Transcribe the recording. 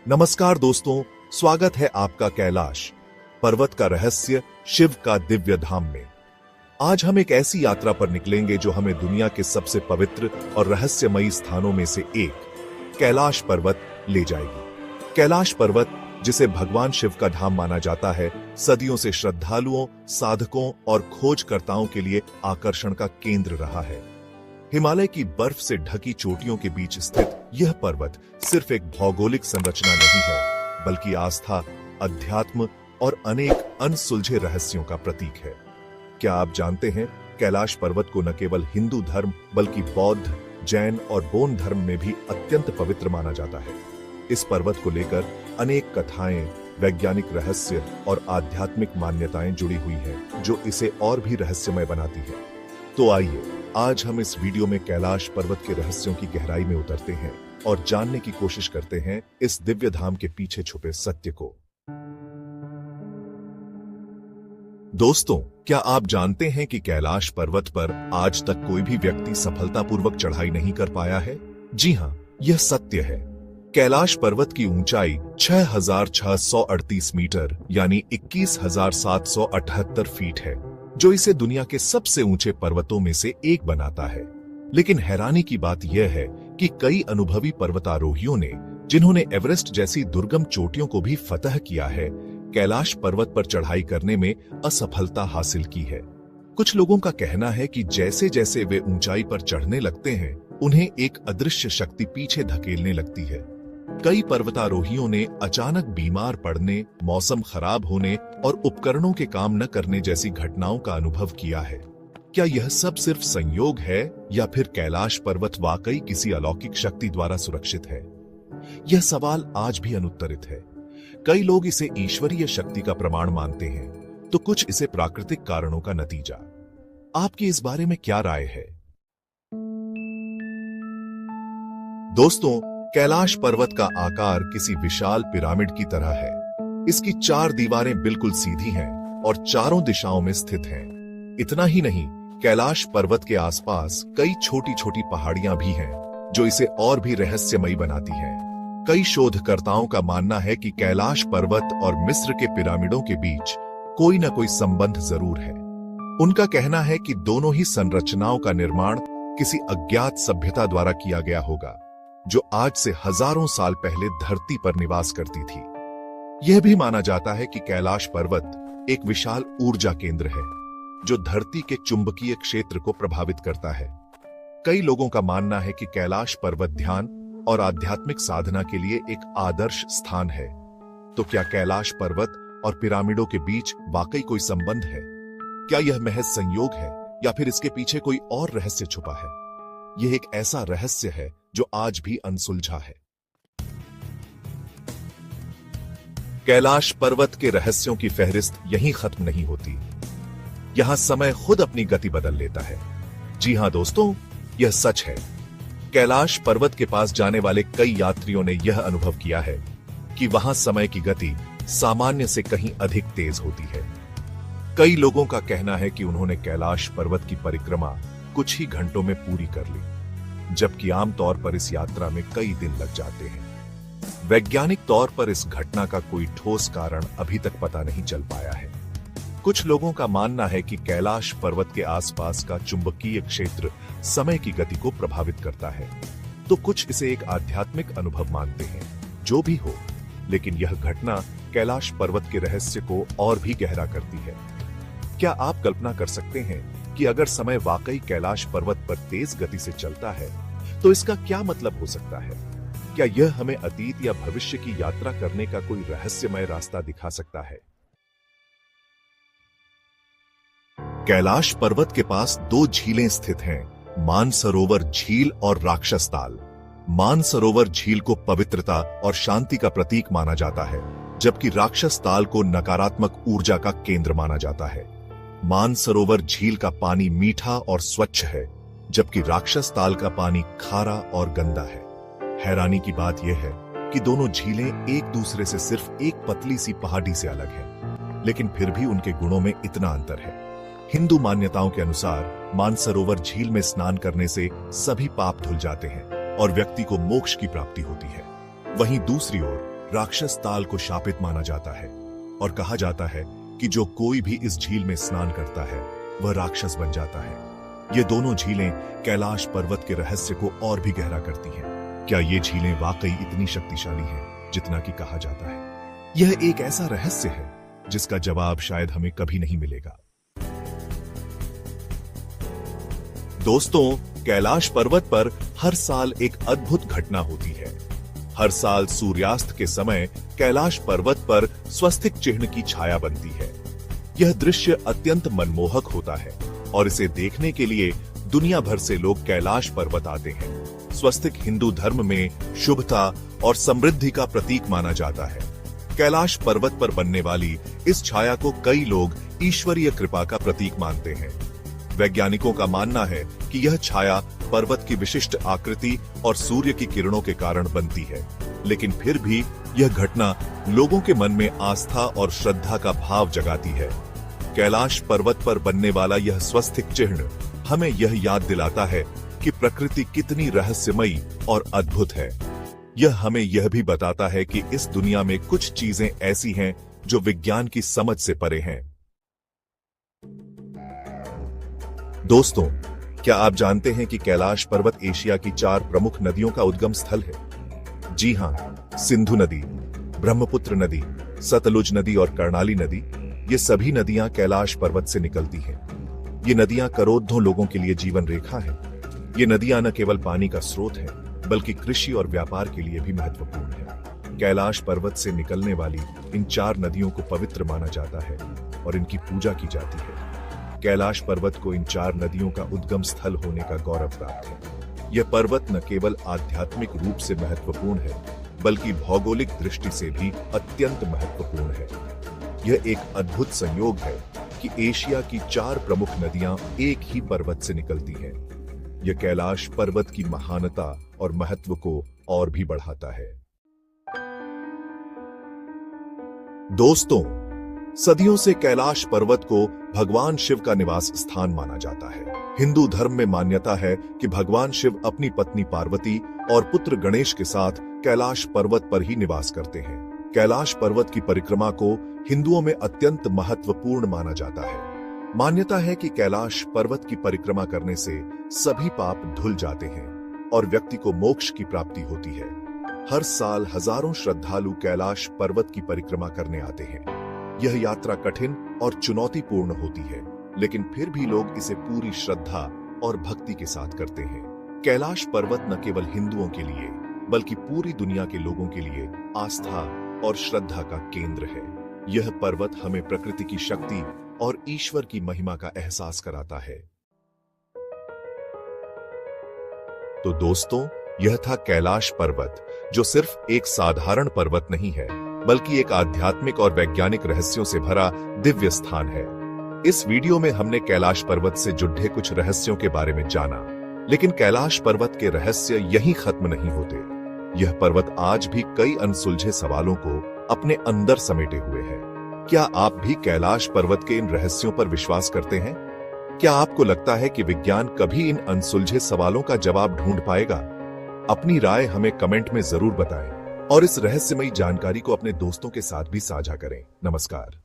नमस्कार दोस्तों, स्वागत है आपका कैलाश पर्वत का रहस्य शिव का दिव्य धाम में। आज हम एक ऐसी यात्रा पर निकलेंगे जो हमें दुनिया के सबसे पवित्र और रहस्यमयी स्थानों में से एक कैलाश पर्वत ले जाएगी। कैलाश पर्वत, जिसे भगवान शिव का धाम माना जाता है, सदियों से श्रद्धालुओं, साधकों और खोजकर्ताओं के लिए आकर्षण का केंद्र रहा है। हिमालय की बर्फ से ढकी चोटियों के बीच स्थित यह पर्वत सिर्फ एक भौगोलिक संरचना नहीं है, बल्कि आस्था, अध्यात्म और अनेक अनसुलझे रहस्यों का प्रतीक है। क्या आप जानते हैं, कैलाश पर्वत को न केवल हिंदू धर्म बल्कि बौद्ध, जैन और बोन धर्म में भी अत्यंत पवित्र माना जाता है। इस पर्वत को लेकर अनेक कथाएं, वैज्ञानिक रहस्य और आध्यात्मिक मान्यताएं जुड़ी हुई हैं, जो इसे और भी रहस्यमय बनाती है। तो आइए आज हम इस वीडियो में कैलाश पर्वत के रहस्यों की गहराई में उतरते हैं और जानने की कोशिश करते हैं इस दिव्य धाम के पीछे छुपे सत्य को। दोस्तों, क्या आप जानते हैं कि कैलाश पर्वत पर आज तक कोई भी व्यक्ति सफलतापूर्वक चढ़ाई नहीं कर पाया है? जी हां, यह सत्य है। कैलाश पर्वत की ऊंचाई 6,638 मीटर यानी 21,778 फीट है, जो इसे दुनिया के सबसे ऊंचे पर्वतों में से एक बनाता है। लेकिन हैरानी की बात यह है कि कई अनुभवी पर्वतारोहियों ने, जिन्होंने एवरेस्ट जैसी दुर्गम चोटियों को भी फतह किया है, कैलाश पर्वत पर चढ़ाई करने में असफलता हासिल की है। कुछ लोगों का कहना है कि जैसे जैसे वे ऊंचाई पर चढ़ने लगते हैं, उन्हें एक अदृश्य शक्ति पीछे धकेलने लगती है। कई पर्वतारोहियों ने अचानक बीमार पड़ने, मौसम खराब होने और उपकरणों के काम न करने जैसी घटनाओं का अनुभव किया है। क्या यह सब सिर्फ संयोग है या फिर कैलाश पर्वत वाकई किसी अलौकिक शक्ति द्वारा सुरक्षित है? यह सवाल आज भी अनुत्तरित है। कई लोग इसे ईश्वरीय शक्ति का प्रमाण मानते हैं, तो कुछ इसे प्राकृतिक कारणों का नतीजा। आपकी इस बारे में क्या राय है? दोस्तों, कैलाश पर्वत का आकार किसी विशाल पिरामिड की तरह है। इसकी 4 दीवारें बिल्कुल सीधी हैं और चारों दिशाओं में स्थित हैं। इतना ही नहीं, कैलाश पर्वत के आसपास कई छोटी छोटी पहाड़ियां भी हैं, जो इसे और भी रहस्यमयी बनाती हैं। कई शोधकर्ताओं का मानना है कि कैलाश पर्वत और मिस्र के पिरामिडों के बीच कोई न कोई संबंध जरूर है। उनका कहना है कि दोनों ही संरचनाओं का निर्माण किसी अज्ञात सभ्यता द्वारा किया गया होगा, जो आज से हजारों साल पहले धरती पर निवास करती थी। यह भी माना जाता है कि कैलाश पर्वत एक विशाल ऊर्जा केंद्र है, जो धरती के चुंबकीय क्षेत्र को प्रभावित करता है। कई लोगों का मानना है कि कैलाश पर्वत ध्यान और आध्यात्मिक साधना के लिए एक आदर्श स्थान है। तो क्या कैलाश पर्वत और पिरामिडों के बीच वाकई कोई संबंध है? क्या यह महज संयोग है या फिर इसके पीछे कोई और रहस्य छुपा है? यह एक ऐसा रहस्य है जो आज भी अनसुलझा है। कैलाश पर्वत के रहस्यों की फहरिस्त यहीं खत्म नहीं होती। यहां समय खुद अपनी गति बदल लेता है। जी हां दोस्तों, यह सच है। कैलाश पर्वत के पास जाने वाले कई यात्रियों ने यह अनुभव किया है कि वहां समय की गति सामान्य से कहीं अधिक तेज होती है। कई लोगों का कहना है कि उन्होंने कैलाश पर्वत की परिक्रमा कुछ ही घंटों में पूरी कर ली, जबकि आमतौर पर इस यात्रा में कई दिन लग जाते हैं। वैज्ञानिक तौर पर इस घटना का कोई ठोस कारण अभी तक पता नहीं चल पाया है। कुछ लोगों का मानना है कि कैलाश पर्वत के आसपास का चुंबकीय क्षेत्र समय की गति को प्रभावित करता है, तो कुछ इसे एक आध्यात्मिक अनुभव मानते हैं। जो भी हो, लेकिन यह घटना कैलाश पर्वत के रहस्य को और भी गहरा करती है। क्या आप कल्पना कर सकते हैं कि अगर समय वाकई कैलाश पर्वत पर तेज गति से चलता है, तो इसका क्या मतलब हो सकता है? क्या यह हमें अतीत या भविष्य की यात्रा करने का कोई रहस्यमय रास्ता दिखा सकता है? कैलाश पर्वत के पास 2 झीलें स्थित हैं, मानसरोवर झील और राक्षस ताल। मानसरोवर झील को पवित्रता और शांति का प्रतीक माना जाता है, जबकि राक्षस ताल को नकारात्मक ऊर्जा का केंद्र माना जाता है। मानसरोवर झील का पानी मीठा और स्वच्छ है, जबकि राक्षस ताल का पानी खारा और गंदा है। हैरानी की बात यह है कि दोनों झीलें एक दूसरे से सिर्फ एक पतली सी पहाड़ी से अलग हैं, लेकिन फिर भी उनके गुणों में इतना अंतर है। हिंदू मान्यताओं के अनुसार मानसरोवर झील में स्नान करने से सभी पाप धुल जाते हैं और व्यक्ति को मोक्ष की प्राप्ति होती है। वहीं दूसरी ओर राक्षस ताल को शापित माना जाता है और कहा जाता है कि जो कोई भी इस झील में स्नान करता है वह राक्षस बन जाता है। ये दोनों झीलें कैलाश पर्वत के रहस्य को और भी गहरा करती हैं। क्या ये झीलें वाकई इतनी शक्तिशाली हैं जितना कि कहा जाता है? यह एक ऐसा रहस्य है जिसका जवाब शायद हमें कभी नहीं मिलेगा। दोस्तों, कैलाश पर्वत पर हर साल एक अद्भुत घटना होती है। हर साल सूर्यास्त के समय कैलाश पर्वत पर स्वस्तिक चिन्ह की छाया बनती है। यह दृश्य अत्यंत मनमोहक होता है और इसे देखने के लिए दुनिया भर से लोग कैलाश पर्वत आते हैं। स्वस्तिक हिंदू धर्म में शुभता और समृद्धि का प्रतीक माना जाता है। कैलाश पर्वत पर बनने वाली इस छाया को कई लोग ईश्वरीय कृपा का प्रतीक मानते हैं। वैज्ञानिकों का मानना है कि यह छाया पर्वत की विशिष्ट आकृति और सूर्य की किरणों के कारण बनती है, लेकिन फिर भी यह घटना लोगों के मन में आस्था और श्रद्धा का भाव जगाती है। कैलाश पर्वत पर बनने वाला यह स्वस्तिक चिन्ह हमें यह याद दिलाता है कि प्रकृति कितनी रहस्यमयी और अद्भुत है। यह हमें यह भी बताता है कि इस दुनिया में कुछ चीजें ऐसी हैं जो विज्ञान की समझ से परे हैं। दोस्तों, क्या आप जानते हैं कि कैलाश पर्वत एशिया की 4 प्रमुख नदियों का उद्गम स्थल है? जी हां, सिंधु नदी, ब्रह्मपुत्र नदी, सतलुज नदी और कर्णाली नदी, ये सभी नदियां कैलाश पर्वत से निकलती हैं। ये नदियां करोड़ों लोगों के लिए जीवन रेखा हैं। ये नदियां न केवल पानी का स्रोत हैं, बल्कि कृषि और व्यापार के लिए भी महत्वपूर्ण है। कैलाश पर्वत से निकलने वाली इन 4 नदियों को पवित्र माना जाता है और इनकी पूजा की जाती है। कैलाश पर्वत को इन 4 नदियों का उद्गम स्थल होने का गौरव प्राप्त है। यह पर्वत न केवल आध्यात्मिक रूप से महत्वपूर्ण है, बल्कि भौगोलिक दृष्टि से भी अत्यंत महत्वपूर्ण है। यह एक अद्भुत संयोग है कि एशिया की 4 प्रमुख नदियां एक ही पर्वत से निकलती हैं। यह कैलाश पर्वत की महानता और महत्व को और भी बढ़ाता है। दोस्तों, सदियों से कैलाश पर्वत को भगवान शिव का निवास स्थान माना जाता है। हिंदू धर्म में मान्यता है कि भगवान शिव अपनी पत्नी पार्वती और पुत्र गणेश के साथ कैलाश पर्वत पर ही निवास करते हैं। कैलाश पर्वत की परिक्रमा को हिंदुओं में अत्यंत महत्वपूर्ण माना जाता है। मान्यता है कि कैलाश पर्वत की परिक्रमा करने से सभी पाप धुल जाते हैं और व्यक्ति को मोक्ष की प्राप्ति होती है। हर साल हजारों श्रद्धालु कैलाश पर्वत की परिक्रमा करने आते हैं। यह यात्रा कठिन और चुनौतीपूर्ण होती है, लेकिन फिर भी लोग इसे पूरी श्रद्धा और भक्ति के साथ करते हैं। कैलाश पर्वत न केवल हिंदुओं के लिए, बल्कि पूरी दुनिया के लोगों के लिए आस्था और श्रद्धा का केंद्र है। यह पर्वत हमें प्रकृति की शक्ति और ईश्वर की महिमा का एहसास कराता है। तो दोस्तों, यह था कैलाश पर्वत, जो सिर्फ एक साधारण पर्वत नहीं है, बल्कि एक आध्यात्मिक और वैज्ञानिक रहस्यों से भरा दिव्य स्थान है। इस वीडियो में हमने कैलाश पर्वत से जुड़े कुछ रहस्यों के बारे में जाना, लेकिन कैलाश पर्वत के रहस्य यहीं खत्म नहीं होते। यह पर्वत आज भी कई अनसुलझे सवालों को अपने अंदर समेटे हुए है। क्या आप भी कैलाश पर्वत के इन रहस्यों पर विश्वास करते हैं? क्या आपको लगता है कि विज्ञान कभी इन अनसुलझे सवालों का जवाब ढूंढ पाएगा? अपनी राय हमें कमेंट में जरूर बताएं और इस रहस्यमयी जानकारी को अपने दोस्तों के साथ भी साझा करें। नमस्कार।